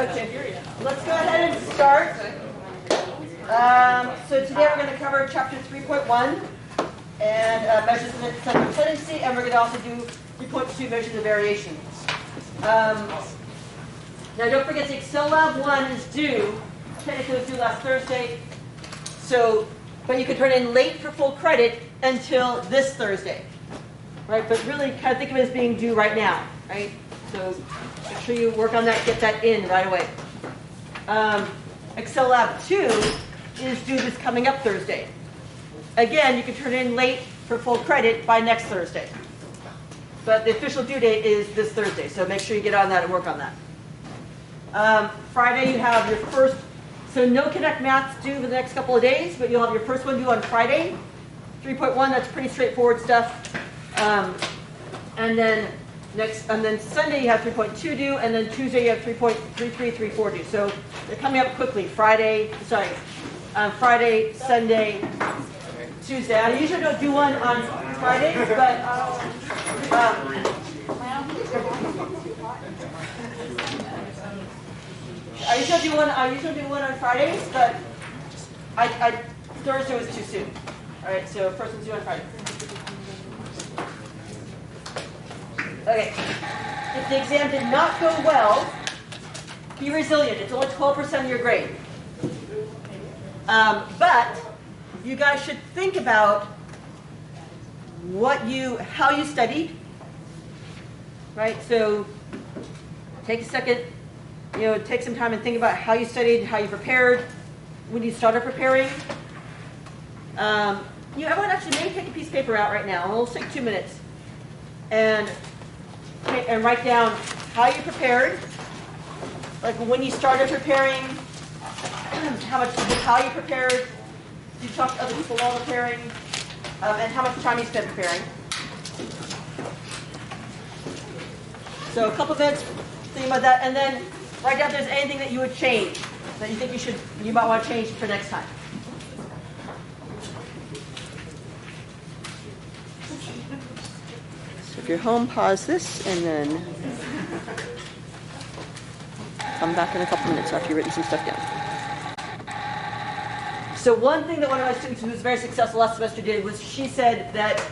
Okay, let's go ahead and start. So today we're going to cover chapter 3.1 and measures of central tendency, and we're going to also do 3.2 measures of variations. Now don't forget the Excel Lab 1 is due. Technically it was due last Thursday. So, but you can turn in late for full credit until this Thursday. Right? But really kind of think of it as being due right now. Right? So make sure you work on that, get that in right away. Excel Lab 2 is due this coming up Thursday. Again, you can turn in late for full credit by next Thursday. But the official due date is this Thursday, so make sure you get on that and work on that. Friday you have your first, so no Connect Maths due for the next couple of days, but you'll have your first one due on Friday. 3.1, that's pretty straightforward stuff. And then Sunday you have 3.2 due, and then Tuesday you have 3.33, 3.4 due. So they're coming up quickly. Friday, Sunday, Tuesday. I usually don't do one on Fridays, but I usually do one on Fridays, but Thursday was too soon. All right, so first one's due on Friday. Okay. If the exam did not go well, be resilient. It's only 12% of your grade. But you guys should think about how you studied, right? So take a second, take some time and think about how you studied, how you prepared, when you started preparing. Everyone actually maybe take a piece of paper out right now, and it'll take 2 minutes, and write down how you prepared, like when you started preparing, how you prepared, you talked to other people while preparing, and how much time you spent preparing. So a couple minutes, think about that, and then write down if there's anything that you would change, that you think you might want to change for next time. So if you're home, pause this, and then come back in a couple minutes after you've written some stuff down. So one thing that one of my students who was very successful last semester did was she said that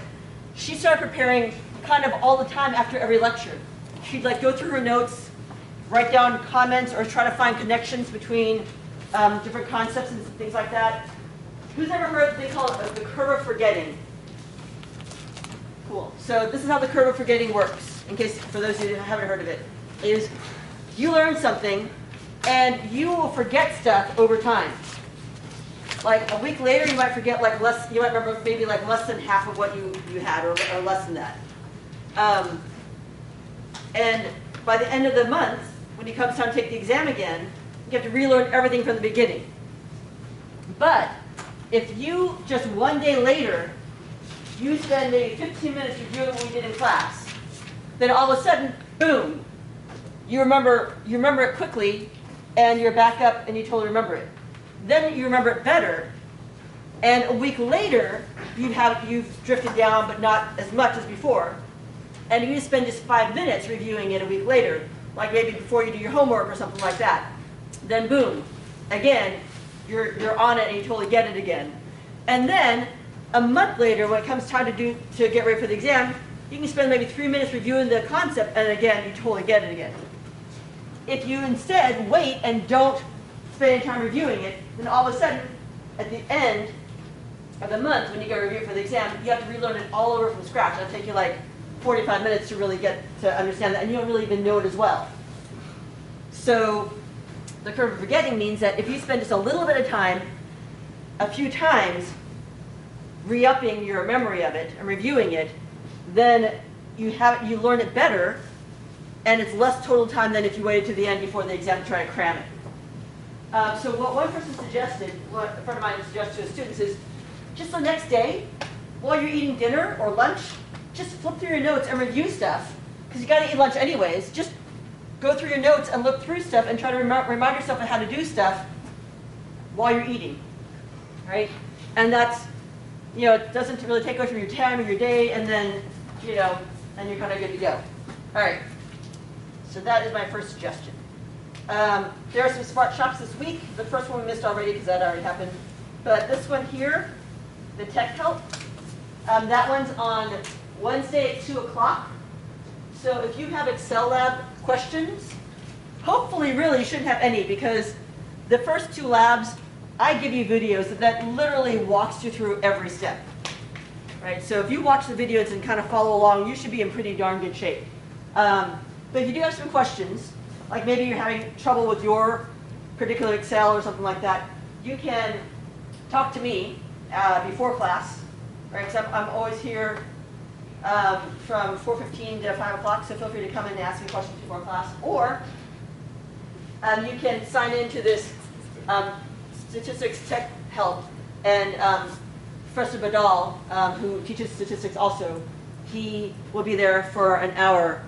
she started preparing kind of all the time after every lecture. She'd go through her notes, write down comments, or try to find connections between different concepts and things like that. Who's ever heard, they call it the curve of forgetting? Cool. So this is how the curve of forgetting works, in case for those of you who haven't heard of it, is you learn something and you will forget stuff over time. Like a week later you might forget you might remember maybe less than half of what you had or less than that. And by the end of the month, when it comes time to take the exam again, you have to relearn everything from the beginning. But if you just one day later you spend maybe 15 minutes reviewing what we did in class, then all of a sudden, boom, you remember it quickly, and you're back up and you totally remember it. Then you remember it better, and a week later, you've drifted down, but not as much as before. And you spend just 5 minutes reviewing it a week later, like maybe before you do your homework or something like that. Then boom, again, you're on it and you totally get it again. And then a month later, when it comes time to get ready for the exam, you can spend maybe 3 minutes reviewing the concept, and again, you totally get it again. If you instead wait and don't spend any time reviewing it, then all of a sudden, at the end of the month, when you go review for the exam, you have to relearn it all over from scratch. It'll take you 45 minutes to really get to understand that, and you don't really even know it as well. So the curve of forgetting means that if you spend just a little bit of time, a few times, re-upping your memory of it and reviewing it, then you learn it better, and it's less total time than if you waited to the end before the exam to try to cram it. So what one person suggested, what a friend of mine suggested to his students is, just the next day, while you're eating dinner or lunch, just flip through your notes and review stuff, because you got to eat lunch anyways. Just go through your notes and look through stuff and try to remind yourself of how to do stuff while you're eating, right? And that's, it doesn't really take away from your time or your day, and then, and you're kind of good to go. All right. So that is my first suggestion. There are some smart shops this week. The first one we missed already because that already happened. But this one here, the Tech Help, that one's on Wednesday at 2 o'clock. So if you have Excel Lab questions, hopefully really you shouldn't have any, because the first 2 labs, I give you videos that literally walks you through every step. Right? So if you watch the videos and kind of follow along, you should be in pretty darn good shape. But if you do have some questions, like maybe you're having trouble with your particular Excel or something like that, you can talk to me before class, right? Because I'm always here from 4:15 to 5 o'clock, so feel free to come in and ask me questions before class. Or you can sign into this Statistics Tech Help, and Professor Badal, who teaches statistics also, he will be there for an hour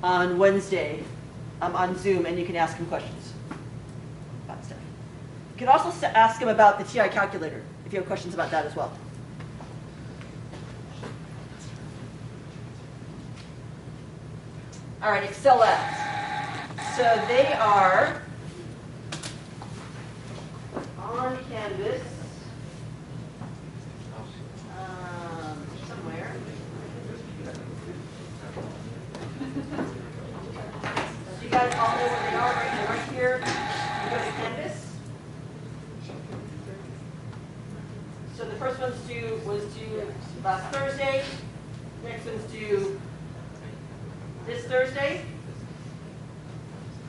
on Wednesday on Zoom, and you can ask him questions about stuff. You can also ask him about the TI calculator if you have questions about that as well. All right, Excel labs. So they are on Canvas somewhere. So you guys all know where they are, right here. You go to Canvas. So the first one's was due last Thursday. Next one's due this Thursday.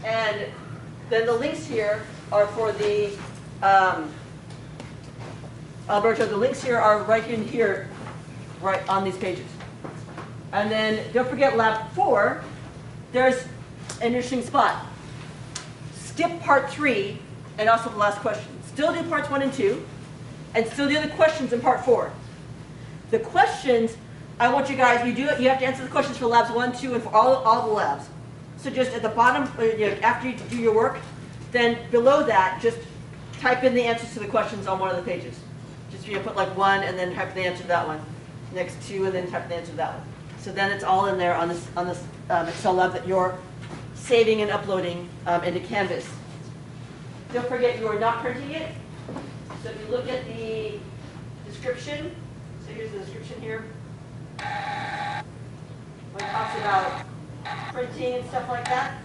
And then the links here are for the Alberto, the links here are right in here, right on these pages. And then don't forget lab 4, there's an interesting spot. Skip part 3 and also the last question. Still do parts 1 and 2, and still do the questions in part 4. The questions, I want you guys, you have to answer the questions for labs 1, 2, and for all the labs. So just at the bottom, after you do your work, then below that, just type in the answers to the questions on one of the pages. Just put like 1 and then type the answer to that one. Next 2 and then type the answer to that one. So then it's all in there on this Excel lab that you're saving and uploading into Canvas. Don't forget you are not printing it. So if you look at the description, so here's the description here. When it talks about printing and stuff like that.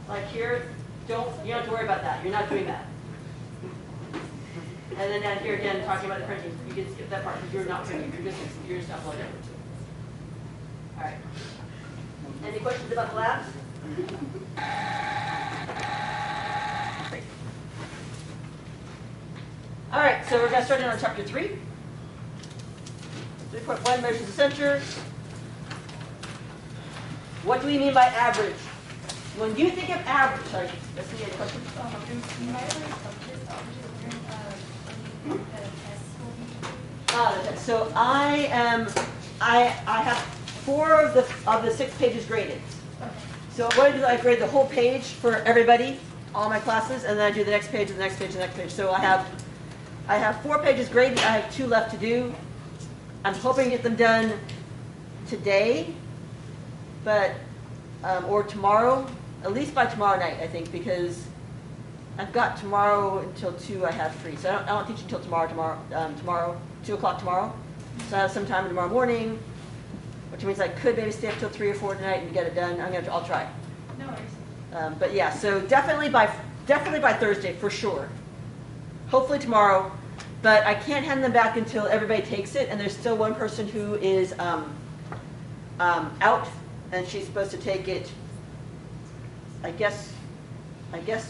Like here, you don't have to worry about that. You're not doing that. And then down here again, talking about the printing, you can skip that part because you're not printing. You're just uploading. All right. Any questions about the labs? Great. All right, so we're going to start in on chapter 3. 3.1 measures the center. What do we mean by average? When you think of average, sorry, let's see any questions? So I have 4 of the 6 pages graded. So what I do, I grade the whole page for everybody, all my classes, and then I do the next page, and the next page, and the next page. So I have 4 pages graded. I have 2 left to do. I'm hoping to get them done today, but or tomorrow, at least by tomorrow night, I think, because I've got tomorrow until 2 I have free. So I don't teach until tomorrow, 2 o'clock tomorrow. So I have some time tomorrow morning, which means I could maybe stay up till 3 or 4 tonight and get it done. I'll try. No worries. But yeah, so definitely by Thursday for sure. Hopefully tomorrow, but I can't hand them back until everybody takes it, and there's still one person who is out, and she's supposed to take it, I guess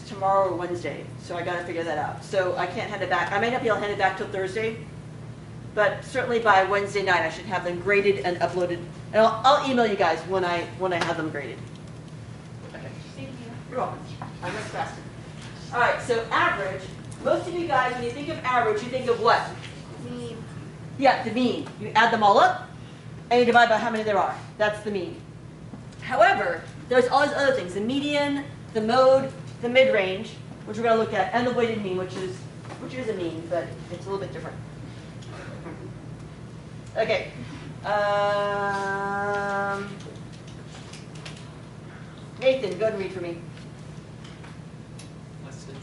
tomorrow or Wednesday. So I got to figure that out. So I can't hand it back. I may not be able to hand it back till Thursday, but certainly by Wednesday night I should have them graded and uploaded. And I'll email you guys when I have them graded. Okay. Thank you. You're welcome. I'm just faster. All right. So average. Most of you guys, when you think of average, you think of what? Mean. Yeah, the mean. You add them all up, and you divide by how many there are. That's the mean. However, there's all these other things: the median, the mode, the mid-range, which we're going to look at, and the weighted mean, which is a mean, but it's a little bit different. Okay. Nathan, go ahead and read for me.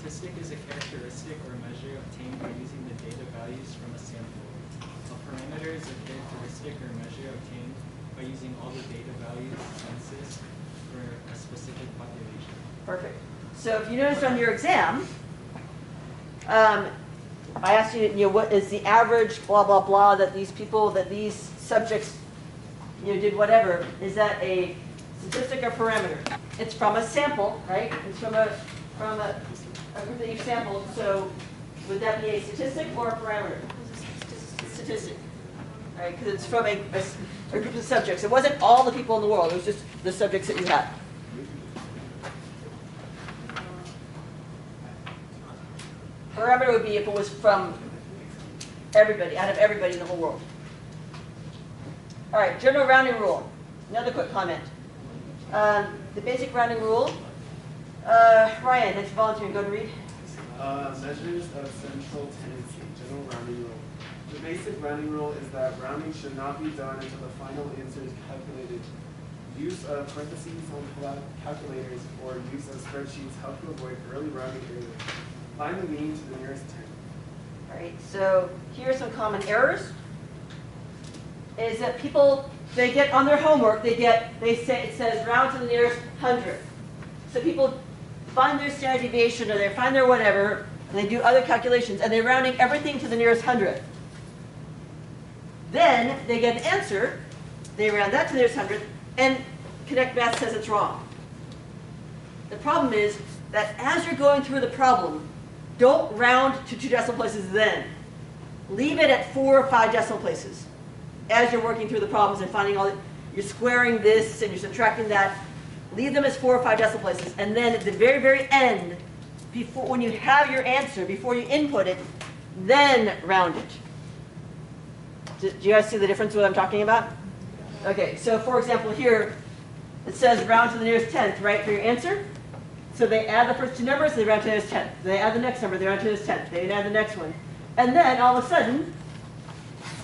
statistic is a characteristic or measure obtained by using the data values from a sample. A parameter is a characteristic or measure obtained by using all the data values census for a specific population. Perfect. So if you noticed on your exam, I asked you, what is the average blah, blah, blah that these people, that these subjects, did whatever. Is that a statistic or parameter? It's from a sample, right? It's from a group that you sampled. So would that be a statistic or a parameter? Statistic. Right? Because it's from a group of subjects. It wasn't all the people in the world. It was just the subjects that you had. Parameter would be if it was from everybody, out of everybody in the whole world. All right, general rounding rule. Another quick comment. The basic rounding rule. Ryan, thanks for volunteering. Go and read. Measures of central tendency, general rounding rule. The basic rounding rule is that rounding should not be done until the final answer is calculated. Use of parentheses on calculators or use of spreadsheets help to avoid early rounding errors. Find the mean to the nearest 10. All right, so here are some common errors. Is that people, they get on their homework, they say it says round to the nearest 100. So people find their standard deviation or they find their whatever, and they do other calculations, and they're rounding everything to the nearest 100. Then they get an answer, they round that to the nearest 100, and Connect Math says it's wrong. The problem is that as you're going through the problem, don't round to 2 decimal places then. Leave it at 4 or 5 decimal places as you're working through the problems and finding you're squaring this and you're subtracting that. Leave them as 4 or 5 decimal places. And then at the very, very end, when you have your answer, before you input it, then round it. Do you guys see the difference what I'm talking about? Okay, so for example here, it says round to the nearest 10th, right, for your answer? So they add the first 2 numbers, they round to the nearest 10th. They add the next number, they round to the nearest 10th. They add the next one. And then all of a sudden,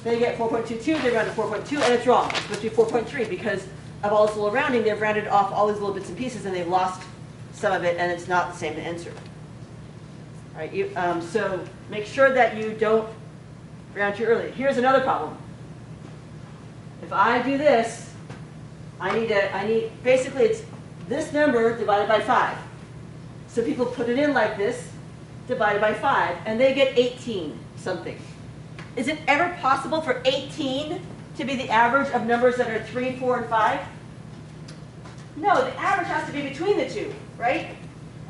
they get 4.22, they round to 4.2, and it's wrong. It's supposed to be 4.3 because of all this little rounding, they've rounded off all these little bits and pieces and they've lost some of it and it's not the same answer. All right, so make sure that you don't round too early. Here's another problem. If I do this, basically it's this number divided by 5. So people put it in like this, divided by 5, and they get 18 something. Is it ever possible for 18 to be the average of numbers that are 3, 4, and 5? No, the average has to be between the two, right?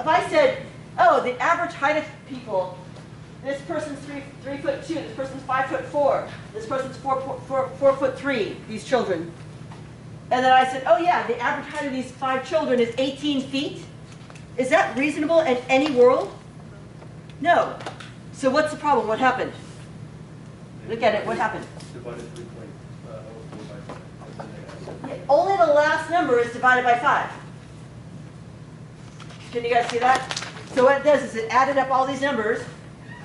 If I said, oh, the average height of people, this person's 3'2", this person's 5'4", this person's 4'3", these children. And then I said, oh yeah, the average height of these 5 children is 18 feet. Is that reasonable in any world? No. So what's the problem? What happened? Look at it. What happened? Divided 3.0 by 5. Yeah, only the last number is divided by 5. Can you guys see that? So what it does is it added up all these numbers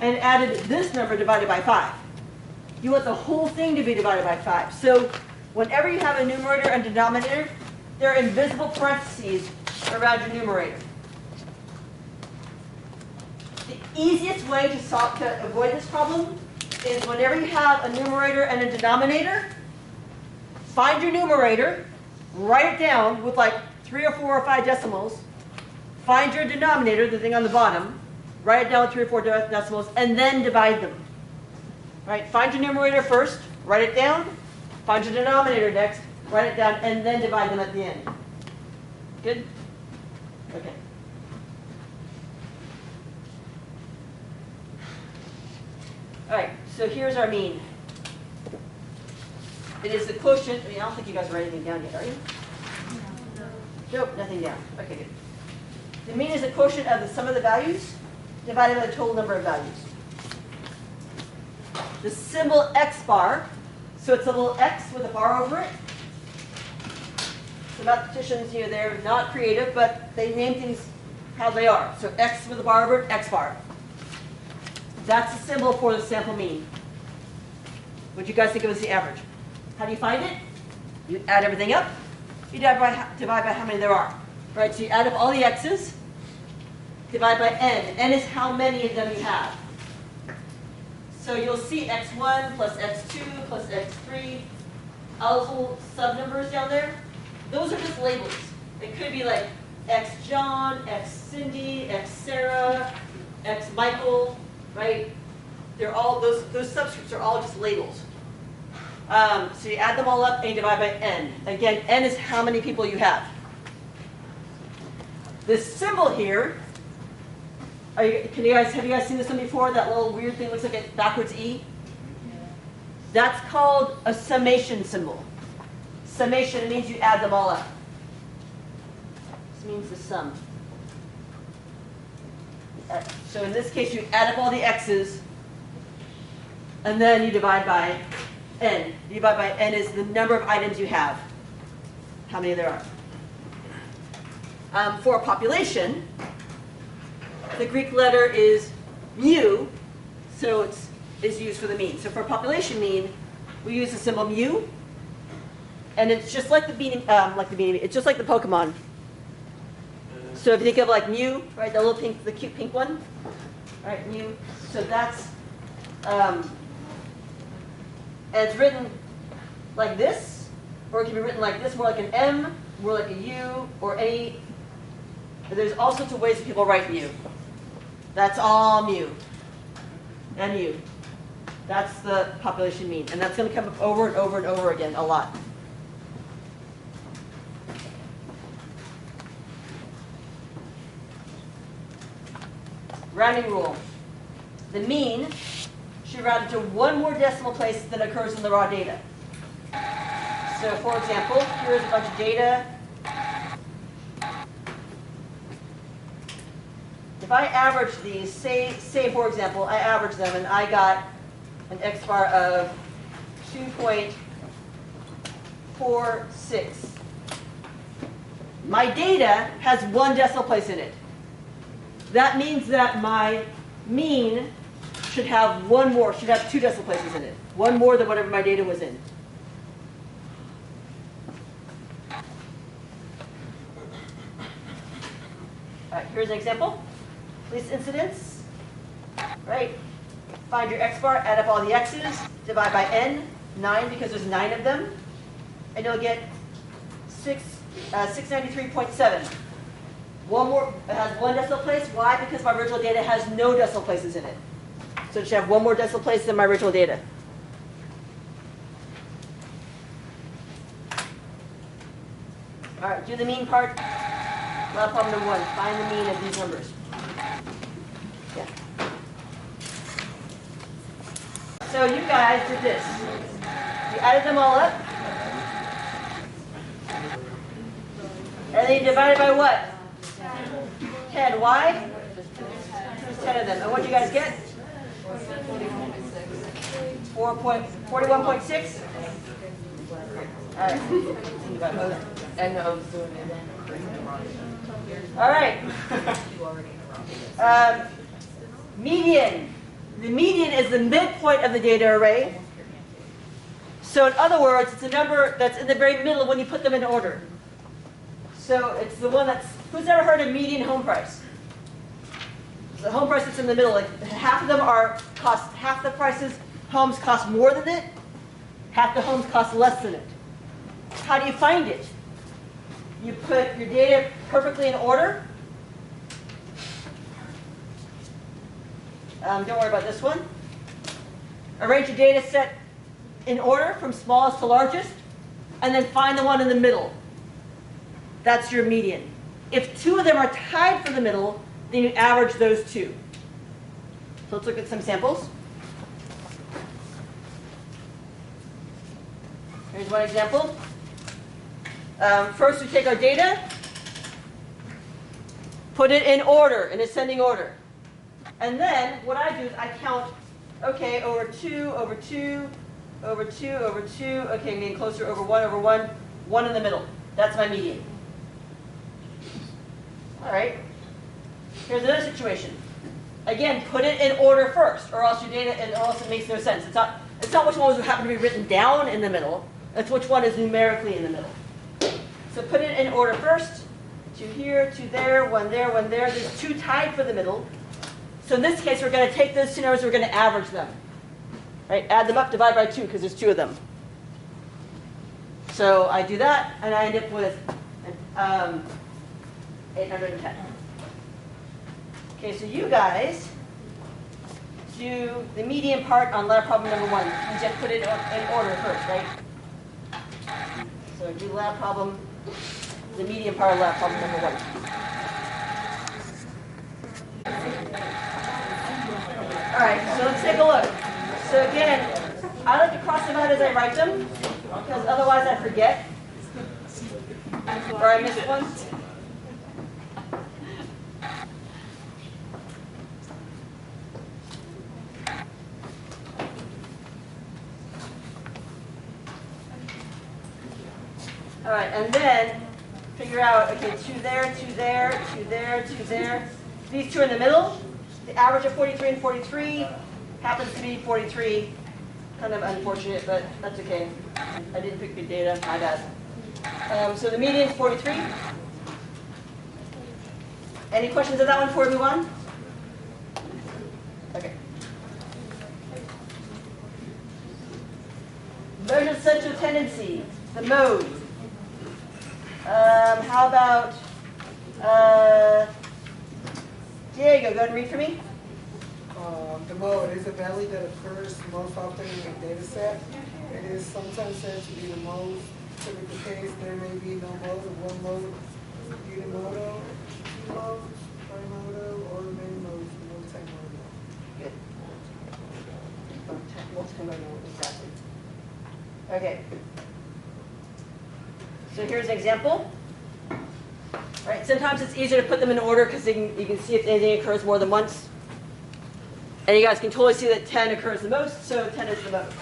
and added this number divided by 5. You want the whole thing to be divided by 5. So whenever you have a numerator and denominator, there are invisible parentheses around your numerator. The easiest way to avoid this problem is whenever you have a numerator and a denominator, find your numerator, write it down with like 3 or 4 or 5 decimals, find your denominator, the thing on the bottom, write it down with 3 or 4 decimals, and then divide them. Right? Find your numerator first, write it down, find your denominator next, write it down, and then divide them at the end. Good? Okay. All right, so here's our mean. It is the quotient. I don't think you guys write anything down yet, are you? No. Nope, nothing down. Okay, good. The mean is the quotient of the sum of the values divided by the total number of values. The symbol X bar, so it's a little X with a bar over it. The mathematicians, they're not creative, but they name things how they are. So X with a bar over it, X bar. That's the symbol for the sample mean. What do you guys think of as the average? How do you find it? You add everything up. You divide by how many there are. Right, so you add up all the X's. divided by n. N is how many of them you have. So you'll see x1 plus x2 plus x3. All those little sub-numbers down there, those are just labels. It could be like X John, X Cindy, X Sarah, X Michael, right? They're all, those subscripts are all just labels. So you add them all up and you divide by n. Again, n is how many people you have. This symbol here, have you guys seen this one before? That little weird thing looks like a backwards E? That's called a summation symbol. Summation means you add them all up. This means the sum. So in this case, you add up all the x's, and then you divide by n. You divide by n is the number of items you have, how many there are. For a population, the Greek letter is mu, so is used for the mean. So for a population mean, we use the symbol mu, and it's just like the beanie, it's just like the Pokemon. So if you think of like Mew, right, the little pink, the cute pink one, right, Mew. So that's, and it's written like this, or it can be written like this, more like an M, more like a U, or any. There's all sorts of ways that people write mu. That's all mu, and mu. That's the population mean, and that's going to come up over and over and over again a lot. Rounding rule. The mean should round to one more decimal place than occurs in the raw data. So for example, here's a bunch of data. If I average these, say for example, I average them and I got an x bar of 2.46. My data has one decimal place in it. That means that my mean should have one more, should have two decimal places in it. One more than whatever my data was in. All right, here's an example. Least incidence, right? Find your x bar, add up all the x's, divide by n, 9 because there's 9 of them, and you'll get 693.7. One more, it has one decimal place. Why? Because my original data has no decimal places in it. So it should have one more decimal place than my original data. All right, do the mean part. Well, problem number 1, find the mean of these numbers. Yeah. So you guys did this. You added them all up. And then you divided by what? 10. Why? There's 10 of them. And what did you guys get? 41.6? All right. All right. Median. The median is the midpoint of the data array. So in other words, it's a number that's in the very middle when you put them in order. So it's the one that's, who's ever heard of median home price? The home price that's in the middle, like half of them half the prices, homes cost more than it, half the homes cost less than it. How do you find it? You put your data perfectly in order. Don't worry about this one. Arrange your data set in order from smallest to largest, and then find the one in the middle. That's your median. If 2 of them are tied for the middle, then you average those 2. So let's look at some samples. Here's one example. First, we take our data, put it in order, in ascending order. And then what I do is I count, okay, over 2, over 2, over 2, over 2, okay, getting closer, over 1, 1 in the middle. That's my median. All right. Here's another situation. Again, put it in order first, or else your data, or else it makes no sense. It's not which ones happen to be written down in the middle. It's which one is numerically in the middle. So put it in order first. 2, 2 here, 2 there, 1 there, 1 there. There's 2 tied for the middle. So in this case, we're going to take those 2 numbers, we're going to average them. Right? Add them up, divide by 2, because there's 2 of them. So I do that, and I end up with 810. Okay, so you guys do the median part on lab problem number 1. You just put it in order first, right? So do lab problem, the median part of lab problem number 1. All right, so let's take a look. So again, I like to cross them out as I write them, because otherwise I forget, or I miss one. All right, and then figure out, okay, 2 there, 2 there, 2 there, 2 there. These 2 are in the middle. The average of 43 and 43 happens to be 43. Kind of unfortunate, but that's okay. I didn't pick good data, my bad. So the median is 43. Any questions on that one before we move on? Okay. Measured central tendency, the mode. How about Diego, go ahead and read for me. The mode is a value that occurs most often in a data set. It is sometimes said to be the most typical case. There may be no mode of one mode, unimodal, two modes, bimodal, or many modes, multimodal. Good. Multimodal, exactly. Okay. So here's an example. All right, sometimes it's easier to put them in order because you can see if anything occurs more than once. And you guys can totally see that 10 occurs the most, so 10 is the most.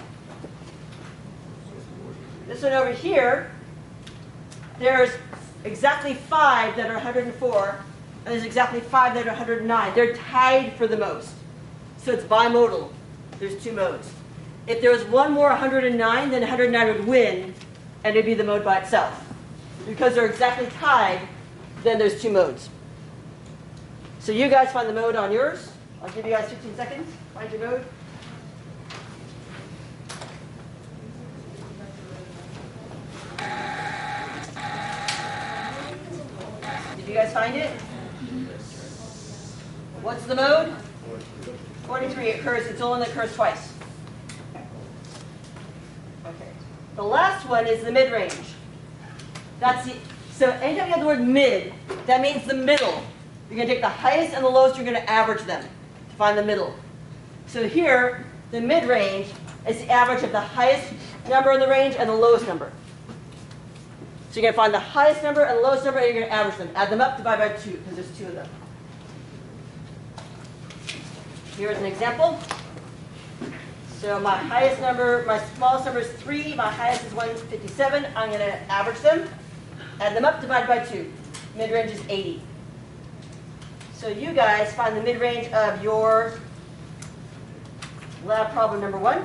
This one over here, there's exactly 5 that are 104, and there's exactly 5 that are 109. They're tied for the most. So it's bimodal. There's 2 modes. If there was one more 109, then 109 would win, and it'd be the mode by itself. Because they're exactly tied, then there's 2 modes. So you guys find the mode on yours. I'll give you guys 15 seconds. Find your mode. Did you guys find it? What's the mode? 43 occurs. It's the only one that occurs twice. Okay. The last one is the mid-range. So anytime you have the word mid, that means the middle. You're going to take the highest and the lowest, you're going to average them to find the middle. So here, the mid-range is the average of the highest number in the range and the lowest number. So you're going to find the highest number and the lowest number, and you're going to average them. Add them up, divide by 2, because there's 2 of them. Here's an example. So my highest number, my smallest number is 3, my highest is 157. I'm going to average them. Add them up, divide by 2. Mid-range is 80. So you guys find the mid-range of your lab problem number 1.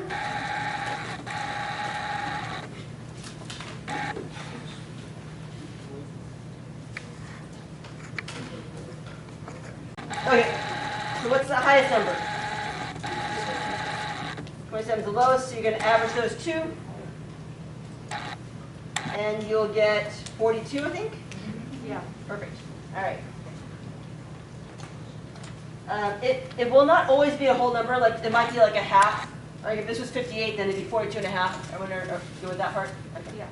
Okay, so what's the highest number? 27 is the lowest, so you're going to average those 2. And you'll get 42, I think? Yeah, perfect. All right. It will not always be a whole number. Like it might be like a half. Like if this was 58, then it'd be 42 and a half. I wonder go with that part. Okay. Yeah.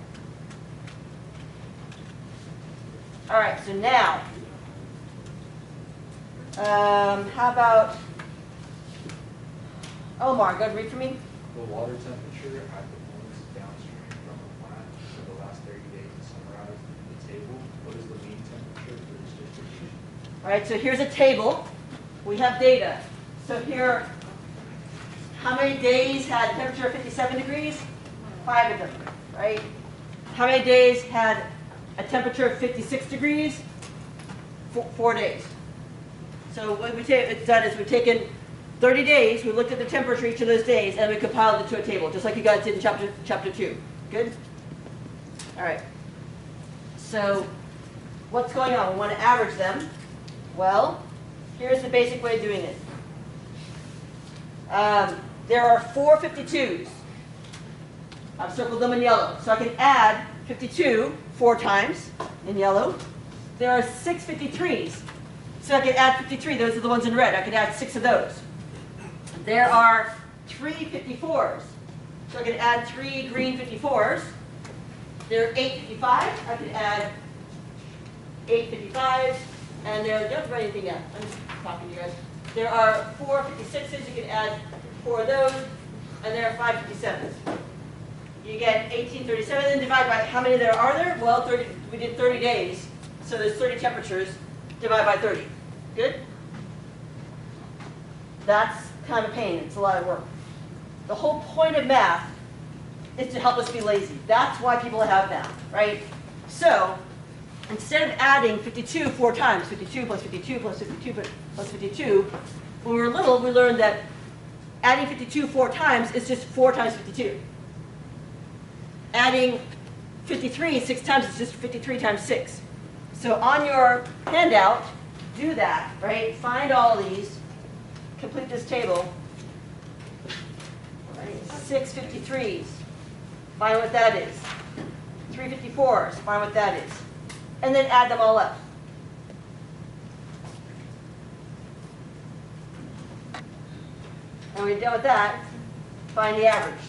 All right. So now, how about Omar? Go ahead and read for me. The water temperature at the points downstream from the plant for the last 30 days is summarized in the table. What is the mean temperature for this distribution? All right. So here's a table. We have data. So here, how many days had a temperature of 57 degrees? 5 of them, right? How many days had a temperature of 56 degrees? 4 days. So what we've done is we've taken 30 days, we looked at the temperature each of those days, and we compiled it to a table, just like you guys did in chapter 2. Good? All right. So what's going on? We want to average them. Well, here's the basic way of doing it. There are 4 52s. I've circled them in yellow. So I can add 52 4 times in yellow. There are 6 53s. So I can add 53. Those are the ones in red. I can add 6 of those. There are 3 54s. So I can add 3 green 54s. There are 8 55s. I can add 8 55s. And there, don't write anything down. I'm just talking to you guys. There are 4 56s. You can add 4 of those. And there are 5 57s. You get 1837, then divide by how many there are there? Well, 30, we did 30 days, so there's 30 temperatures. Divide by 30. Good? That's kind of a pain. It's a lot of work. The whole point of math is to help us be lazy. That's why people have math, right? So, instead of adding 52 4 times, 52 plus 52 plus 52 plus 52, when we were little, we learned that adding 52 4 times is just 4 times 52. Adding 53 6 times is just 53 times 6. So on your handout, do that, right? Find all of these, complete this table. Right? 6 53s, find what that is. 3 54s, find what that is. And then add them all up. And when you're done with that, find the average.